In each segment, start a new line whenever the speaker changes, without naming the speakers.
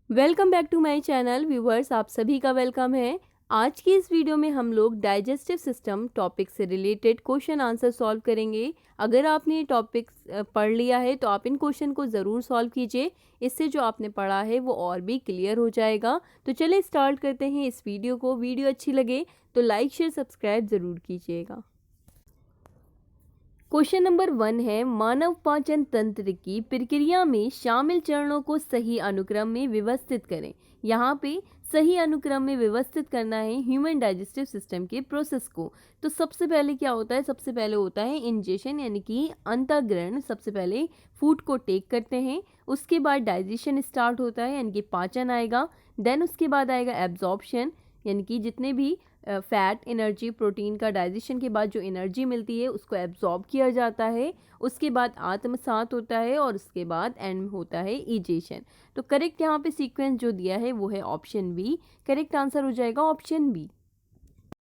Welcome back to my channel viewers, आप सभी का वेलकम है। आज की इस वीडियो में हम लोग डाइजेस्टिव सिस्टम टॉपिक से रिलेटेड क्वेश्चन आंसर सॉल्व करेंगे। अगर आपने ये टॉपिक पढ़ लिया है तो आप इन क्वेश्चन को ज़रूर सॉल्व कीजिए। इससे जो आपने पढ़ा है वो और भी क्लियर हो जाएगा। तो चलिए स्टार्ट करते हैं इस वीडियो को। वीडियो अच्छी लगे तो लाइक शेयर सब्सक्राइब ज़रूर कीजिएगा। क्वेश्चन नंबर 1 है, मानव पाचन तंत्र की प्रक्रिया में शामिल चरणों को सही अनुक्रम में व्यवस्थित करें। यहाँ पे सही अनुक्रम में व्यवस्थित करना है ह्यूमन डाइजेस्टिव सिस्टम के प्रोसेस को। तो सबसे पहले क्या होता है, सबसे पहले होता है इंजेशन यानी कि अंतःग्रहण। सबसे पहले फूड को टेक करते हैं, उसके बाद डाइजेशन स्टार्ट होता है यानी कि पाचन आएगा। देन उसके बाद आएगा एब्जॉर्प्शन यानी कि जितने भी फैट, एनर्जी, प्रोटीन का डाइजेशन के बाद जो एनर्जी मिलती है उसको एब्जॉर्ब किया जाता है। उसके बाद आत्मसात होता है और उसके बाद एंड में होता है इजेशन। तो करेक्ट यहाँ पे सीक्वेंस जो दिया है वो है ऑप्शन बी। करेक्ट आंसर हो जाएगा ऑप्शन बी।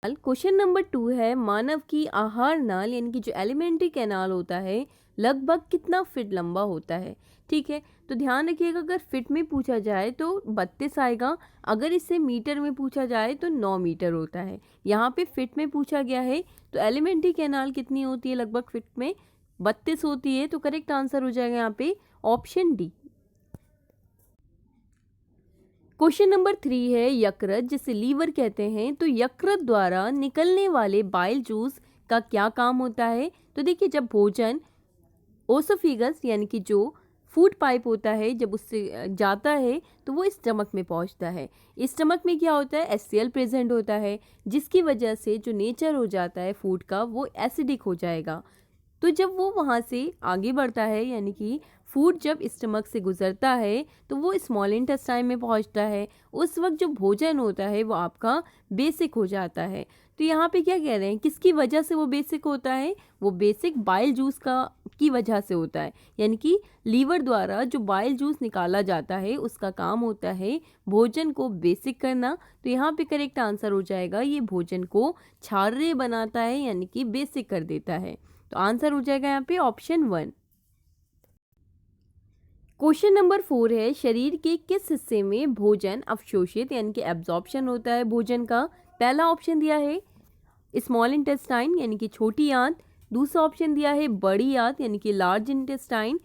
क्वेश्चन नंबर 2 है, मानव की आहार नाल यानी कि जो एलिमेंट्री कैनाल होता है लगभग कितना फीट लंबा होता है। ठीक है, तो ध्यान रखिएगा, अगर फीट में पूछा जाए तो 32 आएगा, अगर इससे मीटर में पूछा जाए तो 9 मीटर होता है। यहाँ पे फीट में पूछा गया है तो एलिमेंट्री कैनाल कितनी होती है, लगभग फीट में 32 होती है। तो करेक्ट आंसर हो जाएगा यहाँ पे ऑप्शन डी। क्वेश्चन नंबर 3 है, यकृत जिसे लीवर कहते हैं, तो यकृत द्वारा निकलने वाले बाइल जूस का क्या काम होता है। तो देखिए, जब भोजन ओसोफिगस यानी कि जो फूड पाइप होता है जब उससे जाता है तो वो स्टमक में पहुंचता है। स्टमक में क्या होता है, HCl प्रेजेंट होता है, जिसकी वजह से जो नेचर हो जाता है फूड का वो एसिडिक हो जाएगा। तो जब वो वहाँ से आगे बढ़ता है यानी कि फूड जब स्टमक से गुजरता है तो वो स्मॉल इंटेस्टाइन में पहुँचता है। उस वक्त जो भोजन होता है वो आपका बेसिक हो जाता है। तो यहाँ पे क्या कह रहे हैं, किसकी वजह से वो बेसिक होता है, वो बेसिक बाइल जूस का की वजह से होता है। यानी कि लीवर द्वारा जो बाइल जूस निकाला जाता है उसका काम होता है भोजन को बेसिक करना। तो यहाँ पे करेक्ट आंसर हो जाएगा, ये भोजन को क्षारीय बनाता है यानी कि बेसिक कर देता है। तो आंसर हो जाएगा यहाँ पे ऑप्शन 1। क्वेश्चन नंबर 4 है, शरीर के किस हिस्से में भोजन अवशोषित यानी कि एब्जॉर्प्शन होता है भोजन का। पहला ऑप्शन दिया है स्मॉल इंटेस्टाइन यानी कि छोटी आंत, दूसरा ऑप्शन दिया है बड़ी आंत यानी कि लार्ज इंटेस्टाइन,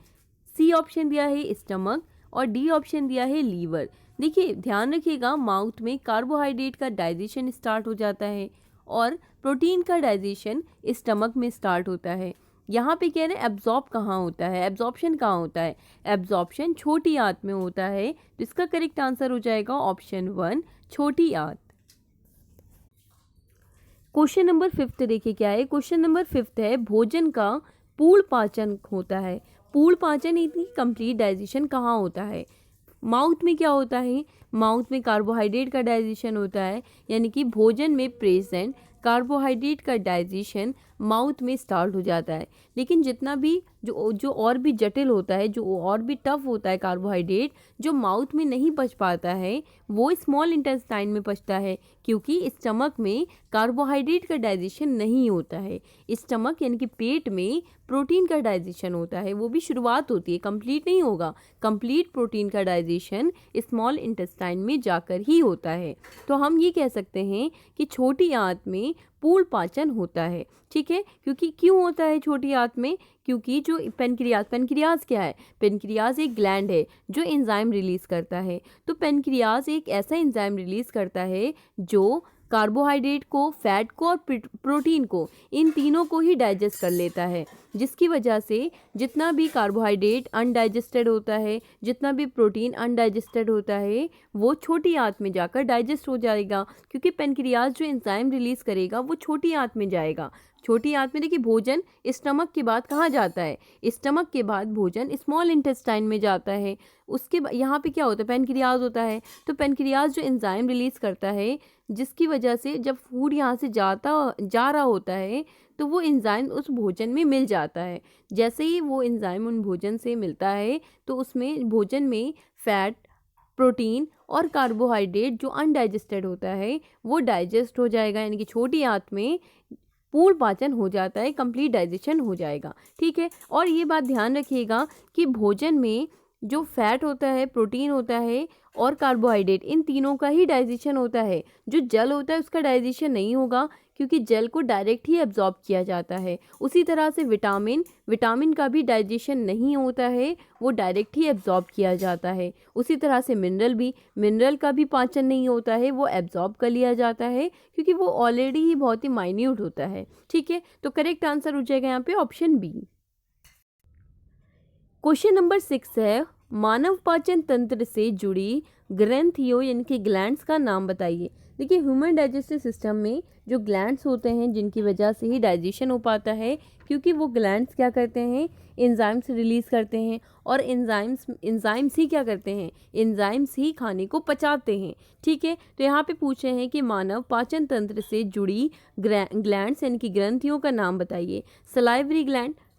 सी ऑप्शन दिया है स्टमक और डी ऑप्शन दिया है लीवर। देखिए ध्यान रखिएगा, माउथ में कार्बोहाइड्रेट का डाइजेशन स्टार्ट हो जाता है और प्रोटीन का डाइजेशन स्टमक में स्टार्ट होता है। यहाँ पे कह रहे हैं एब्जॉर्ब कहाँ होता है, एब्जॉर्प्शन कहाँ होता है, एब्जॉर्प्शन छोटी आंत में होता है। तो इसका करेक्ट आंसर हो जाएगा ऑप्शन 1, छोटी आंत। क्वेश्चन नंबर 5 देखिए क्या है। क्वेश्चन नंबर 5 है, भोजन का पूर्ण पाचन होता है। पूर्ण पाचन यानी कंप्लीट डाइजेशन कहाँ होता है। माउथ में क्या होता है, माउथ में कार्बोहाइड्रेट का डाइजेशन होता है यानी कि भोजन में प्रेजेंट कार्बोहाइड्रेट का डाइजेशन माउथ में स्टार्ट हो जाता है। लेकिन जितना भी जो और भी जटिल होता है, जो और भी टफ होता है कार्बोहाइड्रेट, जो माउथ में नहीं पच पाता है वो स्मॉल इंटेस्टाइन में पचता है, क्योंकि स्टमक में कार्बोहाइड्रेट का डाइजेशन नहीं होता है। स्टमक यानी कि पेट में प्रोटीन का डाइजेशन होता है, वो भी शुरुआत होती है, कंप्लीट नहीं होगा। कंप्लीट प्रोटीन का डाइजेशन स्मॉल इंटेस्टाइन में जाकर ही होता है। तो हम ये कह सकते हैं कि छोटी आंत में पूर्ण पाचन होता है। ठीक है, क्योंकि क्यों होता है छोटी आंत में, क्योंकि जो पेनक्रियाज क्या है, पेनक्रियाज एक ग्लैंड है जो एंजाइम रिलीज करता है। तो पेनक्रियाज एक ऐसा एंजाइम रिलीज करता है जो कार्बोहाइड्रेट को, फैट को और प्रोटीन को, इन तीनों को ही डाइजेस्ट कर लेता है, जिसकी वजह से जितना भी कार्बोहाइड्रेट अनडाइजेस्टेड होता है, जितना भी प्रोटीन अनडाइजेस्टेड होता है वो छोटी आंत में जाकर डाइजेस्ट हो जाएगा। क्योंकि पेनक्रियाज जो एंजाइम रिलीज करेगा वो छोटी आंत में जाएगा। छोटी आंत में देखिए भोजन स्टमक के बाद कहाँ जाता है, स्टमक के बाद भोजन स्मॉल इंटेस्टाइन में जाता है। उसके यहाँ पे क्या होता है, पेनक्रियाज होता है। तो पेनक्रियाज जो एंजाइम रिलीज करता है, जिसकी वजह से जब फूड यहाँ से जा रहा होता है तो वो एंजाइम उस भोजन में मिल जाता है। जैसे ही वो एंजाइम उन भोजन से मिलता है तो उसमें भोजन में फैट, प्रोटीन और कार्बोहाइड्रेट जो अनडाइजेस्टेड होता है वो डाइजेस्ट हो जाएगा, यानी कि छोटी आंत में पूर्ण पाचन हो जाता है, कंप्लीट डाइजेशन हो जाएगा। ठीक है, और ये बात ध्यान रखिएगा कि भोजन में जो फैट होता है, प्रोटीन होता है और कार्बोहाइड्रेट, इन तीनों का ही डाइजेशन होता है। जो जल होता है उसका डाइजेशन नहीं होगा, क्योंकि जल को डायरेक्ट ही एब्जॉर्ब किया जाता है। उसी तरह से विटामिन का भी डाइजेशन नहीं होता है, वो डायरेक्ट ही एब्जॉर्ब किया जाता है। उसी तरह से मिनरल का भी पाचन नहीं होता है, वो एब्जॉर्ब कर लिया जाता है, क्योंकि वो ऑलरेडी ही बहुत ही माइन्यूट होता है। ठीक है, तो करेक्ट आंसर हो जाएगा यहाँ पे ऑप्शन बी। क्वेश्चन नंबर 6 है, मानव पाचन तंत्र से जुड़ी ग्रंथियों यानी कि ग्लैंड्स का नाम बताइए। देखिए, ह्यूमन डाइजेस्टिव सिस्टम में जो ग्लैंड्स होते हैं जिनकी वजह से ही डाइजेशन हो पाता है, क्योंकि वो ग्लैंड्स क्या करते हैं, एंजाइम्स रिलीज करते हैं, और एंजाइम्स ही क्या करते हैं, एंजाइम्स ही खाने को पचाते हैं। ठीक है, तो यहाँ पे पूछे हैं कि मानव पाचन तंत्र से जुड़ी ग्लैंड्स यानी कि ग्रंथियों का नाम बताइए।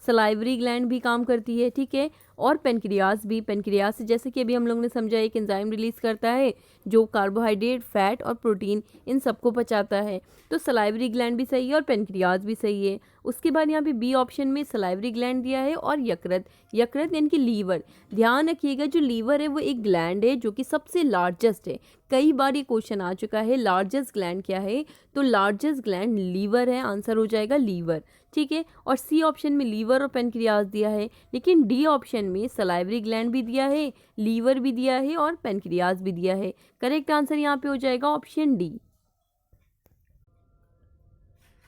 सलाइवरी ग्लैंड भी काम करती है। ठीक है, और पेनक्रियास जैसे कि अभी हम लोग ने समझा एक एंजाइम रिलीज करता है जो कार्बोहाइड्रेट, फैट और प्रोटीन इन सबको पचाता है। तो सलाइवरी ग्लैंड भी सही है और पेनक्रियास भी सही है। उसके बाद यहाँ पे बी ऑप्शन में सलाइवरी ग्लैंड दिया है और यकृत यानी कि लीवर। ध्यान रखिएगा, जो लीवर है वो एक ग्लैंड है जो कि सबसे लार्जेस्ट है। कई बार ये क्वेश्चन आ चुका है, लार्जेस्ट ग्लैंड क्या है, तो लार्जेस्ट ग्लैंड लीवर है, आंसर हो जाएगा लीवर। ठीक है, और सी ऑप्शन में लीवर और पेनक्रियास दिया है, लेकिन डी ऑप्शन में सलाइवरी ग्लैंड भी दिया है, लीवर भी दिया है और पेनक्रियास भी दिया है। करेक्ट आंसर यहाँ पे हो जाएगा ऑप्शन डी।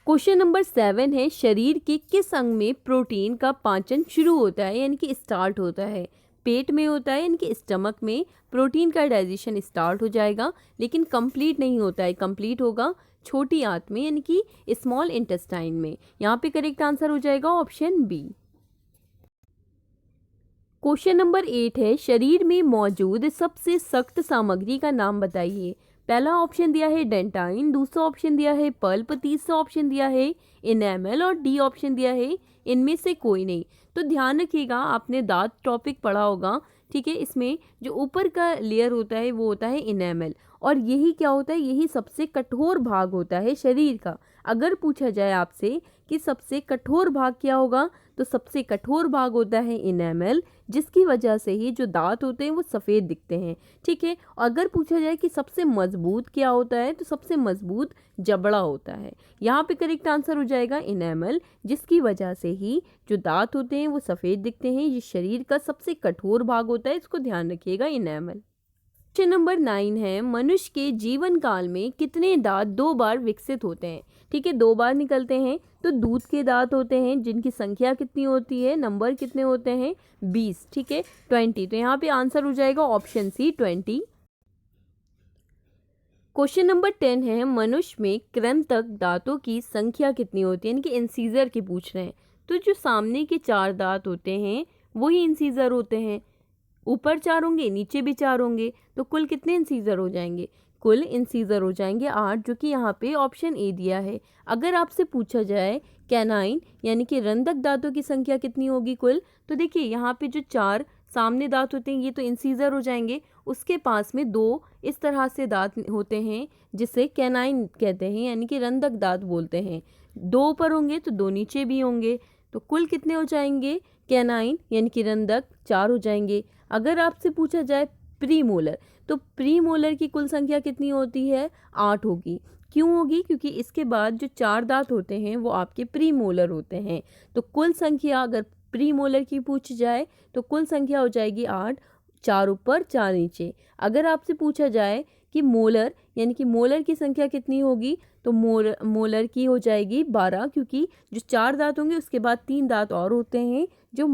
क्वेश्चन नंबर 7 है, शरीर के किस अंग में प्रोटीन का पाचन शुरू होता है यानी कि स्टार्ट होता है। पेट में होता है यानी कि स्टमक में प्रोटीन का डाइजेशन स्टार्ट हो जाएगा, लेकिन कंप्लीट नहीं होता है, कंप्लीट होगा छोटी आंत में यानी कि स्मॉल इंटेस्टाइन में। यहाँ पे करेक्ट आंसर हो जाएगा ऑप्शन बी। क्वेश्चन नंबर 8 है, शरीर में मौजूद सबसे सख्त सामग्री का नाम बताइए। पहला ऑप्शन दिया है डेंटाइन, दूसरा ऑप्शन दिया है पल्प, तीसरा ऑप्शन दिया है इनेमल और डी ऑप्शन दिया है इनमें से कोई नहीं। तो ध्यान रखिएगा, आपने दांत टॉपिक पढ़ा होगा। ठीक है, इसमें जो ऊपर का लेयर होता है वो होता है इनेमल, और यही क्या होता है, यही सबसे कठोर भाग होता है शरीर का। अगर पूछा जाए आपसे कि सबसे कठोर भाग क्या होगा, तो सबसे कठोर भाग होता है इनेमल, जिसकी वजह से ही जो दांत होते हैं वो सफ़ेद दिखते हैं। ठीक है, अगर पूछा जाए कि सबसे मजबूत क्या होता है, तो सबसे मजबूत जबड़ा होता है। यहाँ पे करेक्ट आंसर हो जाएगा इनेमल, जिसकी वजह से ही जो दांत होते हैं वो सफ़ेद दिखते हैं। ये शरीर का सबसे कठोर भाग होता है, इसको ध्यान रखिएगा, इनेमल। क्वेश्चन नंबर 9 है, मनुष्य के जीवन काल में कितने दांत 2 बार विकसित होते हैं। ठीक है, 2 बार निकलते हैं। तो दूध के दांत होते हैं जिनकी संख्या कितनी होती है, नंबर कितने होते हैं, 20। ठीक है, 20। तो यहाँ पे आंसर हो जाएगा ऑप्शन सी 20। क्वेश्चन नंबर 10 है, मनुष्य में कृंतक दांतों की संख्या कितनी होती है, यानी कि इंसीजर की पूछ रहे हैं। तो जो सामने के 4 दांत होते हैं वही इंसीजर होते हैं। ऊपर 4 होंगे, नीचे भी 4 होंगे, तो कुल कितने इंसीजर हो जाएंगे, कुल इंसीजर हो जाएंगे 8, जो कि यहाँ पे ऑप्शन ए दिया है। अगर आपसे पूछा जाए कैनाइन यानी कि रंधक दांतों की संख्या कितनी होगी कुल, तो देखिए यहाँ पे जो 4 सामने दांत होते हैं ये तो इंसीजर हो जाएंगे, उसके पास में 2 इस तरह से दांत होते हैं जिसे कैनाइन कहते हैं, यानी कि रंधक दांत बोलते हैं। 2 ऊपर होंगे तो 2 नीचे भी होंगे, तो कुल कितने हो जाएंगे, कैनाइन यानी कि रंधक 4 हो जाएंगे। अगर आपसे पूछा जाए प्रीमोलर, तो प्रीमोलर की कुल संख्या कितनी होती है, 8 होगी। क्यों होगी, क्योंकि इसके बाद जो 4 दांत होते हैं वो आपके प्रीमोलर होते हैं। तो कुल संख्या अगर प्रीमोलर की पूछ जाए तो कुल संख्या हो जाएगी 8, 4 ऊपर 4 नीचे। अगर आपसे पूछा जाए कि मोलर यानी कि मोलर की संख्या कितनी होगी, तो मोलर की हो जाएगी 12, क्योंकि जो 4 दांत होंगे उसके बाद 3 दांत और होते हैं जो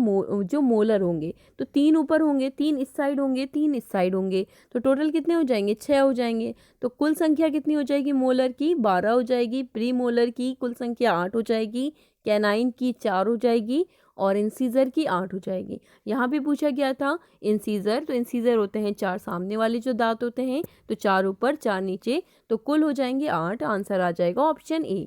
मोलर होंगे। तो 3 ऊपर होंगे, 3 इस साइड होंगे, 3 इस साइड होंगे, तो टोटल कितने हो जाएंगे, 6 हो जाएंगे। तो कुल संख्या कितनी हो जाएगी, मोलर की 12 हो जाएगी, प्री मोलर की कुल संख्या 8 हो जाएगी, कैनाइन की 4 हो जाएगी और इंसीजर की 8 हो जाएगी। यहाँ पे पूछा गया था इंसीजर, तो इंसीजर होते हैं 4 सामने वाले जो दांत होते हैं, तो 4 ऊपर 4 नीचे, तो कुल हो जाएंगे 8, आंसर आ जाएगा ऑप्शन ए।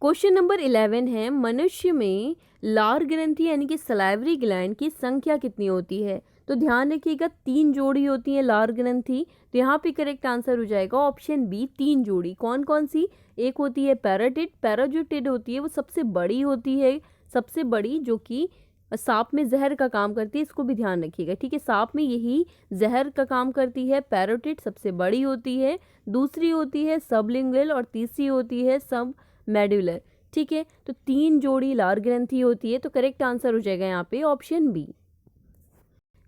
क्वेश्चन नंबर 11 है, मनुष्य में लार ग्रंथि यानी कि सलाइवरी ग्लैंड की संख्या कितनी होती है। तो ध्यान रखिएगा 3 जोड़ी होती है लार ग्रंथि, तो यहाँ पे करेक्ट आंसर हो जाएगा ऑप्शन बी 3 जोड़ी। कौन कौन सी, एक होती है पैराटिड, पैरा जो टिड होती है वो सबसे बड़ी होती है, सबसे बड़ी, जो कि और सांप में जहर का काम करती है, इसको भी ध्यान रखिएगा, ठीक है। सांप में यही जहर का काम करती है। पैरोटिड सबसे बड़ी होती है, दूसरी होती है सबलिंगुअल और तीसरी होती है सब मेडुलर, ठीक है। तो 3 जोड़ी लार ग्रंथि होती है, तो करेक्ट आंसर हो जाएगा यहाँ पे ऑप्शन बी।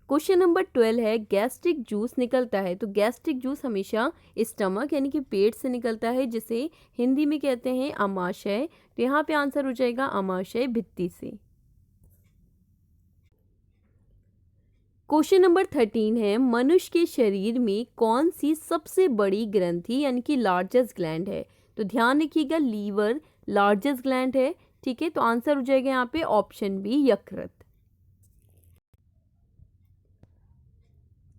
क्वेश्चन नंबर 12 है गैस्ट्रिक जूस निकलता है, तो गैस्ट्रिक जूस हमेशा स्टमक यानी कि पेट से निकलता है, जिसे हिंदी में कहते हैं अमाशय। तो यहाँ पे आंसर हो जाएगा अमाशय भित्ति से। क्वेश्चन नंबर 13 है मनुष्य के शरीर में कौन सी सबसे बड़ी ग्रंथि यानी कि लार्जेस्ट ग्लैंड है, तो ध्यान रखिएगा लीवर लार्जेस्ट ग्लैंड है, ठीक है। तो आंसर हो जाएगा यहाँ पे ऑप्शन बी यकृत।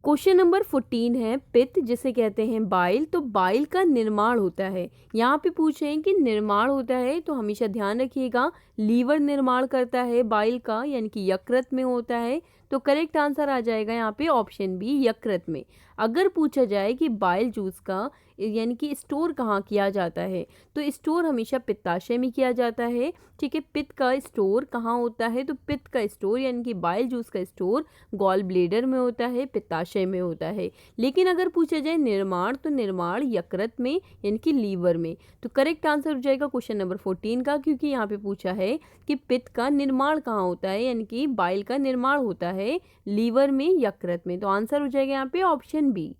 क्वेश्चन नंबर 14 है पित्त जिसे कहते हैं बाइल, तो बाइल का निर्माण होता है, यहाँ पे पूछ रहे हैं कि निर्माण होता है, तो हमेशा ध्यान रखिएगा लीवर निर्माण करता है बाइल का, यानी कि यकृत में होता है। तो करेक्ट आंसर आ जाएगा यहाँ पे ऑप्शन बी यकृत में। अगर पूछा जाए कि बाइल जूस का यानी कि स्टोर कहाँ किया जाता है, तो स्टोर हमेशा पित्ताशय में किया जाता है, ठीक है। पित्त का स्टोर कहाँ होता है, तो पित्त का स्टोर यानी कि बाइल जूस का स्टोर गॉल ब्लेडर में होता है, पित्ताशय में होता है। लेकिन अगर पूछा जाए निर्माण, तो निर्माण यकृत में यानी कि लीवर में। तो करेक्ट आंसर हो जाएगा क्वेश्चन नंबर 14 का, क्योंकि यहाँ पे पूछा है कि पित्त का निर्माण कहाँ होता है, यानी कि बाइल का निर्माण होता है लीवर में यकृत में। तो आंसर हो जाएगा यहाँ पे ऑप्शन बी।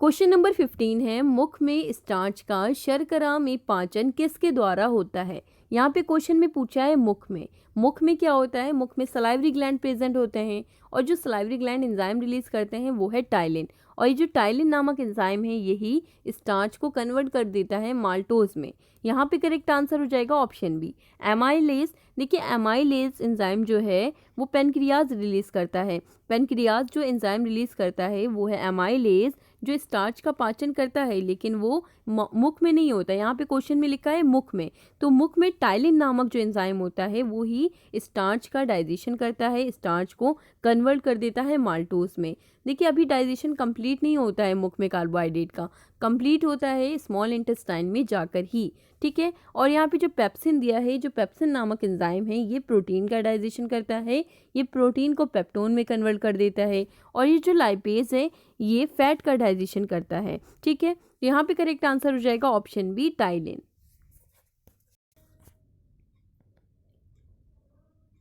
क्वेश्चन नंबर 15 है मुख में स्टार्च का शर्करा में पाचन किसके द्वारा होता है। यहाँ पे क्वेश्चन में पूछा है मुख में क्या होता है, मुख में सलाइवरी ग्लैंड प्रेजेंट होते हैं, और जो सलाइवरी ग्लैंड एंजाइम रिलीज करते हैं वो है टाइलिन, और ये जो टाइलिन नामक एंजाइम है यही स्टार्च को कन्वर्ट कर देता है माल्टोज में। यहाँ पे करेक्ट आंसर हो जाएगा ऑप्शन बी एमाइलेज। देखिए एमाइलेज एंजाइम जो है वो पेनक्रियाज रिलीज करता है, पेनक्रियाज जो एंजाइम रिलीज करता है वो है एमाइलेज, जो स्टार्च का पाचन करता है, लेकिन वो मुख में नहीं होता। यहाँ पे क्वेश्चन में लिखा है मुख में, तो मुख में टाइलिन नामक जो एंजाइम होता है वो ही स्टार्च का डाइजेशन करता है, स्टार्च को कन्वर्ट कर देता है माल्टोज में। देखिए अभी डाइजेशन कंप्लीट नहीं होता है मुख में कार्बोहाइड्रेट का, कंप्लीट होता है स्मॉल इंटेस्टाइन में जाकर ही, ठीक है। और यहाँ पे जो पेप्सिन दिया है, जो पेप्सिन नामक एंजाइम है ये प्रोटीन का डाइजेशन करता है, ये प्रोटीन को पेप्टोन में कन्वर्ट कर देता है, और ये जो लाइपेज है ये फैट का डाइजेशन करता है, ठीक है। यहाँ पे करेक्ट आंसर हो जाएगा option B ptyalin.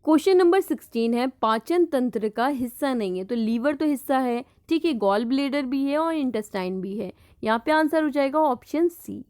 Question number 16 है पाचन तंत्र का हिस्सा नहीं है, तो लीवर तो हिस्सा है, ठीक है, गॉल ब्लेडर भी है और इंटेस्टाइन भी है। यहाँ पे आंसर हो जाएगा ऑप्शन सी।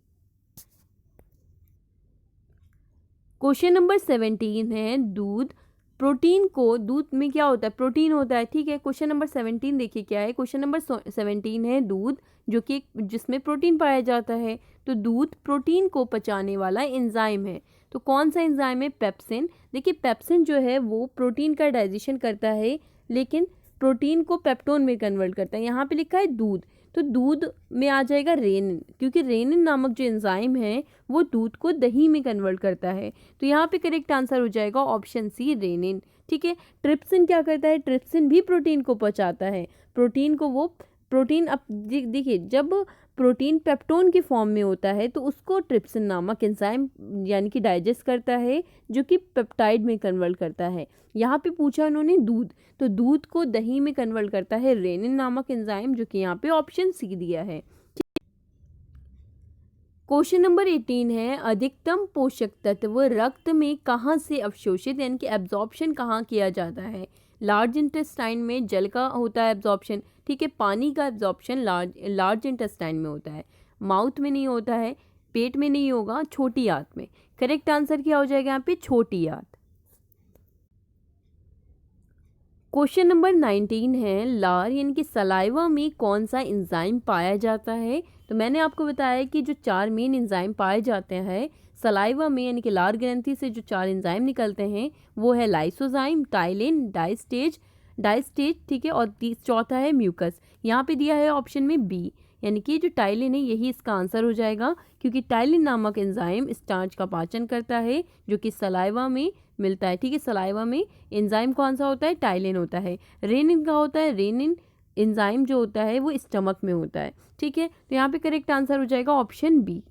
क्वेश्चन नंबर 17 है दूध दूध में क्या होता है, प्रोटीन होता है, ठीक है। क्वेश्चन नंबर 17 देखिए क्या है, क्वेश्चन नंबर 17 है दूध जो कि जिसमें प्रोटीन पाया जाता है, तो दूध प्रोटीन को पचाने वाला एंजाइम है, तो कौन सा एंजाइम है, पेप्सिन। देखिए पेप्सिन जो है वो प्रोटीन का डाइजेशन करता है, लेकिन प्रोटीन को पेप्टोन में कन्वर्ट करता है। यहाँ पे लिखा है दूध, तो दूध में आ जाएगा रेनिन, क्योंकि रेनिन नामक जो एंजाइम है वो दूध को दही में कन्वर्ट करता है। तो यहाँ पे करेक्ट आंसर हो जाएगा ऑप्शन सी रेनिन, ठीक है। ट्रिप्सिन क्या करता है, ट्रिप्सिन भी प्रोटीन को पचाता है, प्रोटीन को वो प्रोटीन अब देखिए जब प्रोटीन पेप्टोन की फॉर्म में होता है तो उसको ट्रिप्सिन नामक एंजाइम यानी कि डाइजेस्ट करता है, जो कि पेप्टाइड में कन्वर्ट करता है। यहाँ पे पूछा उन्होंने दूध, तो दूध को दही में कन्वर्ट करता है रेनिन नामक एंजाइम, जो कि यहाँ पे ऑप्शन सी दिया है। क्वेश्चन नंबर 18 है अधिकतम पोषक तत्व रक्त में कहाँ से अवशोषित यानी कि एब्जॉर्प्शन कहाँ किया जाता है। लार्ज इंटेस्टाइन में जल का होता है एब्जॉर्प्शन, ठीक है। पानी का एब्जॉर्प्शन लार्ज इंटेस्टाइन में होता है, माउथ में नहीं होता है, पेट में नहीं होगा, छोटी आंत में। करेक्ट आंसर क्या हो जाएगा यहाँ पे छोटी आंत। क्वेश्चन नंबर 19 है लार यानी कि सलाइवा में कौन सा एंजाइम पाया जाता है। तो मैंने आपको बताया कि जो 4 मेन एंजाइम पाए जाते हैं सलाइवा में यानी कि लार ग्रंथि से जो 4 एंजाइम निकलते हैं वो है लाइसोजाइम, टाइलिन, डाइस्टेज, ठीक है, और चौथा है म्यूकस। यहाँ पे दिया है ऑप्शन में बी, यानी कि जो टाइलिन है यही इसका आंसर हो जाएगा, क्योंकि टाइलिन नामक एंजाइम स्टार्च का पाचन करता है जो कि सलाइवा में मिलता है, ठीक है। सलाइवा में एंजाइम कौन सा होता है, टाइलिन होता है। रेनिन का होता है, रेनिन एंजाइम जो होता है वो स्टमक में होता है, ठीक है। तो यहाँ पे करेक्ट आंसर हो जाएगा ऑप्शन बी।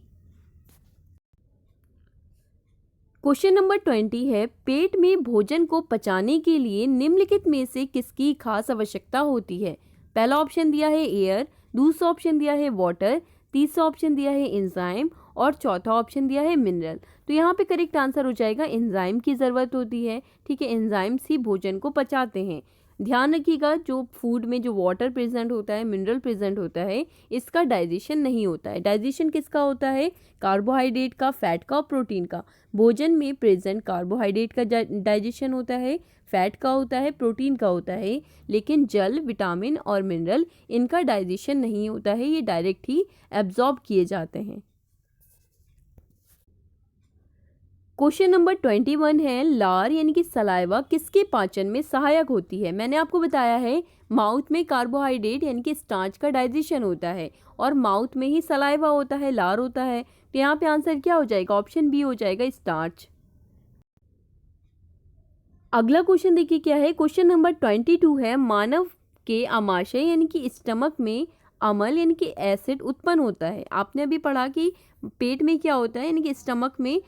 क्वेश्चन नंबर 20 है, पेट में भोजन को पचाने के लिए निम्नलिखित में से किसकी खास आवश्यकता होती है? पहला ऑप्शन दिया है एयर, दूसरा ऑप्शन दिया है वाटर, तीसरा ऑप्शन दिया है एंजाइम और चौथा ऑप्शन दिया है मिनरल। तो यहाँ पे करेक्ट आंसर हो जाएगा एंजाइम की ज़रूरत होती है। ठीक है, एंजाइम्स ही भोजन को पचाते हैं। ध्यान रखिएगा, जो फूड में जो वाटर प्रेजेंट होता है, मिनरल प्रेजेंट होता है, इसका डाइजेशन नहीं होता है। डाइजेशन किसका होता है? कार्बोहाइड्रेट का, फैट का और प्रोटीन का। भोजन में प्रेजेंट कार्बोहाइड्रेट का डाइजेशन होता है, फैट का होता है, प्रोटीन का होता है, लेकिन जल, विटामिन और मिनरल इनका डाइजेशन नहीं होता है, ये डायरेक्ट ही एब्जॉर्ब किए जाते हैं। क्वेश्चन नंबर 21 है, लार यानी कि सलाइवा किसके पाचन में सहायक होती है? मैंने आपको बताया है माउथ में कार्बोहाइड्रेट यानी कि स्टार्च का डाइजेशन होता है और माउथ में ही सलाइवा होता है, लार होता है। तो यहाँ पे आंसर क्या हो जाएगा? ऑप्शन बी हो जाएगा, स्टार्च। अगला क्वेश्चन देखिए क्या है। क्वेश्चन नंबर 22 है, मानव के आमाशय यानी कि स्टमक में अम्ल यानी कि एसिड उत्पन्न होता है। आपने अभी पढ़ा कि पेट में क्या होता है, यानी कि स्टमक में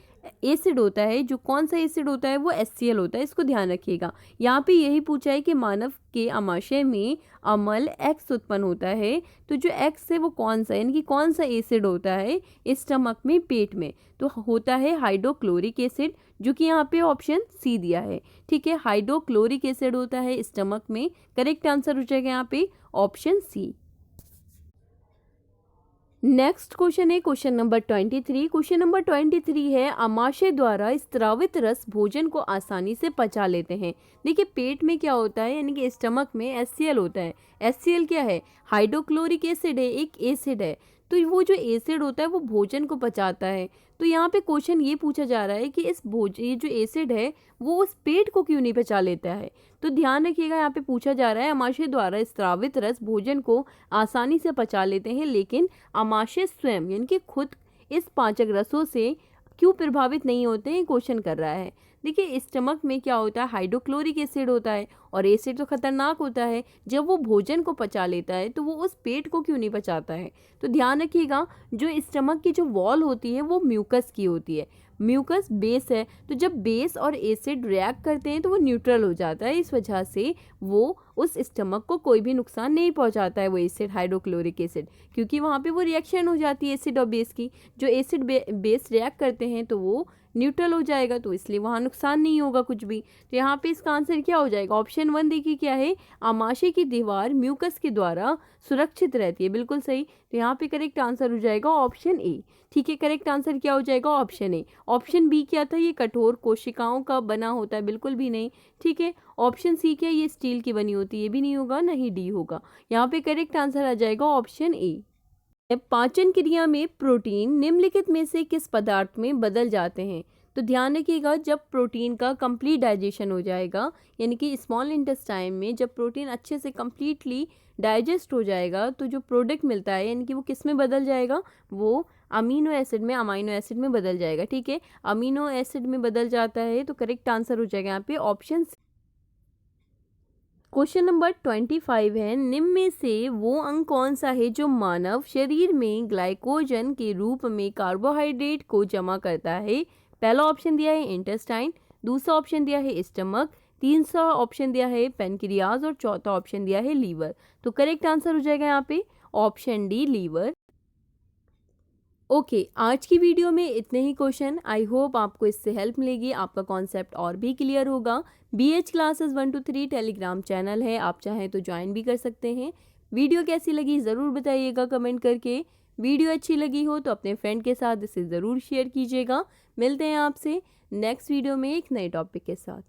एसिड होता है। जो कौन सा एसिड होता है? वो HCl होता है, इसको ध्यान रखिएगा। यहाँ पे यही पूछा है कि मानव के आमाशय में अम्ल एक्स उत्पन्न होता है। तो जो एक्स है वो कौन सा, यानी कि कौन सा एसिड होता है स्टमक में, पेट में? तो होता है हाइड्रोक्लोरिक एसिड, जो कि यहाँ पे ऑप्शन सी दिया है। ठीक है, हाइड्रोक्लोरिक एसिड होता है स्टमक में। करेक्ट आंसर हो जाएगा यहाँ पे ऑप्शन सी। नेक्स्ट क्वेश्चन है क्वेश्चन नंबर 23। क्वेश्चन नंबर 23 है, आमाशय द्वारा स्त्रावित रस भोजन को आसानी से पचा लेते हैं। देखिए, पेट में क्या होता है, यानी कि स्टमक में HCl होता है। HCl क्या है? हाइड्रोक्लोरिक एसिड है, एक एसिड है। तो वो जो एसिड होता है वो भोजन को पचाता है। तो यहाँ पे क्वेश्चन ये पूछा जा रहा है कि ये जो एसिड है वो उस पेट को क्यों नहीं पचा लेता है? तो ध्यान रखिएगा, यहाँ पे पूछा जा रहा है आमाशय द्वारा स्त्रावित रस भोजन को आसानी से पचा लेते हैं, लेकिन आमाशय स्वयं यानी कि खुद इस पाचक रसों से क्यों प्रभावित नहीं होते हैं, क्वेश्चन कर रहा है। देखिए, स्टमक में क्या होता है? हाइड्रोक्लोरिक एसिड होता है और एसिड तो खतरनाक होता है। जब वो भोजन को पचा लेता है तो वो उस पेट को क्यों नहीं पचाता है? तो ध्यान रखिएगा, जो स्टमक की जो वॉल होती है वो म्यूकस की होती है। म्यूकस बेस है, तो जब बेस और एसिड रिएक्ट करते हैं तो वो न्यूट्रल हो जाता है। इस वजह से वो उस स्टमक को कोई भी नुकसान नहीं पहुंचाता है, वो एसिड, हाइड्रोक्लोरिक एसिड, क्योंकि वहाँ पे वो रिएक्शन हो जाती है एसिड और बेस की। जो एसिड बेस रिएक्ट करते हैं तो वो न्यूट्रल हो जाएगा, तो इसलिए वहाँ नुकसान नहीं होगा कुछ भी। तो यहाँ पे इसका आंसर क्या हो जाएगा? ऑप्शन 1 देखिए क्या है, आमाशय की दीवार म्यूकस के द्वारा सुरक्षित रहती है। बिल्कुल सही। तो यहाँ पे करेक्ट आंसर हो जाएगा ऑप्शन ए। ठीक है, करेक्ट आंसर क्या हो जाएगा? Option A. ऑप्शन बी क्या था? ये कठोर कोशिकाओं का बना होता है, बिल्कुल भी नहीं। ठीक है, ऑप्शन सी क्या है? ये स्टील की बनी होती है, ये भी नहीं होगा, नहीं डी होगा। यहाँ पे करेक्ट आंसर आ जाएगा ऑप्शन ए। पाचन क्रिया में प्रोटीन निम्नलिखित में से किस पदार्थ में बदल जाते हैं? तो ध्यान रखिएगा, जब प्रोटीन का कंप्लीट डाइजेशन हो जाएगा, यानी कि स्मॉल इंटेस्टाइन में जब प्रोटीन अच्छे से कंप्लीटली डाइजेस्ट हो जाएगा, तो जो प्रोडक्ट मिलता है यानी कि वो किस में बदल जाएगा? वो अमीनो एसिड में बदल जाएगा। ठीक है, अमीनो एसिड में बदल जाता है। तो करेक्ट आंसर हो जाएगा यहाँ पे ऑप्शन। क्वेश्चन नंबर 25 है, निम्न में से वो अंग कौन सा है जो मानव शरीर में ग्लाइकोजन के रूप में कार्बोहाइड्रेट को जमा करता है? पहला ऑप्शन दिया है इंटेस्टाइन, दूसरा ऑप्शन दिया है स्टमक, तीसरा ऑप्शन दिया है पेनक्रियाज और चौथा ऑप्शन दिया है लीवर। तो करेक्ट आंसर हो जाएगा यहाँ पे ऑप्शन डी, लीवर। ओके, आज की वीडियो में इतने ही क्वेश्चन। आई होप आपको इससे हेल्प मिलेगी, आपका कॉन्सेप्ट और भी क्लियर होगा। BH classes 1 to 3 Telegram channel है, आप चाहें तो ज्वाइन भी कर सकते हैं। वीडियो कैसी लगी ज़रूर बताइएगा कमेंट करके। वीडियो अच्छी लगी हो तो अपने फ्रेंड के साथ इसे ज़रूर शेयर कीजिएगा। मिलते हैं आपसे नेक्स्ट वीडियो में एक नए टॉपिक के साथ।